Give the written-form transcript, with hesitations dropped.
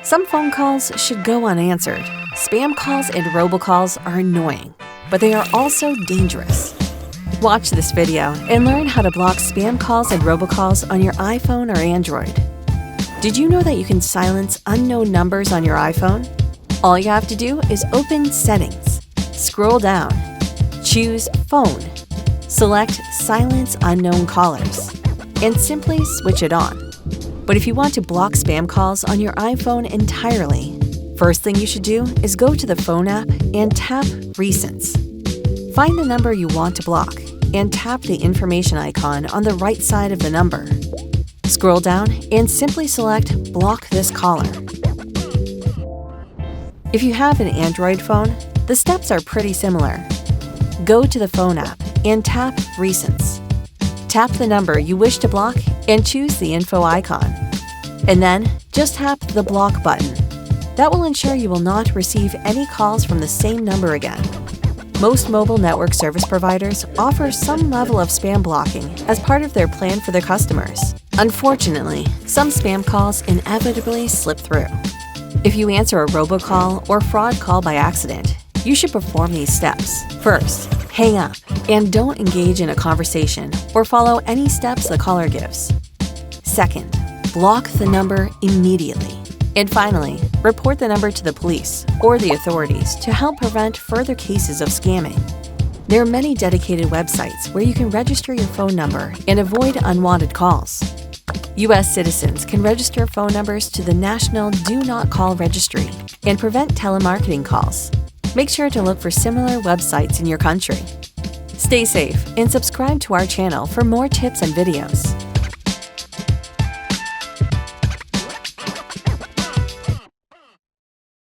Some phone calls should go unanswered. Spam calls and robocalls are annoying, but they are also dangerous. Watch this video and learn how to block spam calls and robocalls on your iPhone or Android. Did you know that you can silence unknown numbers on your iPhone? All you have to do is open Settings, scroll down, choose Phone, select Silence Unknown Callers, and simply switch it on. But if you want to block spam calls on your iPhone entirely, first thing you should do is go to the phone app and tap Recents. Find the number you want to block and tap the information icon on the right side of the number. Scroll down and simply select Block this caller. If you have an Android phone, the steps are pretty similar. Go to the phone app and tap Recents. Tap the number you wish to block and choose the info icon. And then just tap the block button. That will ensure you will not receive any calls from the same number again. Most mobile network service providers offer some level of spam blocking as part of their plan for their customers. Unfortunately, some spam calls inevitably slip through. If you answer a robocall or fraud call by accident, you should perform these steps. First, hang up and don't engage in a conversation or follow any steps the caller gives. Second, block the number immediately. And finally, report the number to the police or the authorities to help prevent further cases of scamming. There are many dedicated websites where you can register your phone number and avoid unwanted calls. U.S. citizens can register phone numbers to the National Do Not Call Registry and prevent telemarketing calls. Make sure to look for similar websites in your country. Stay safe and subscribe to our channel for more tips and videos.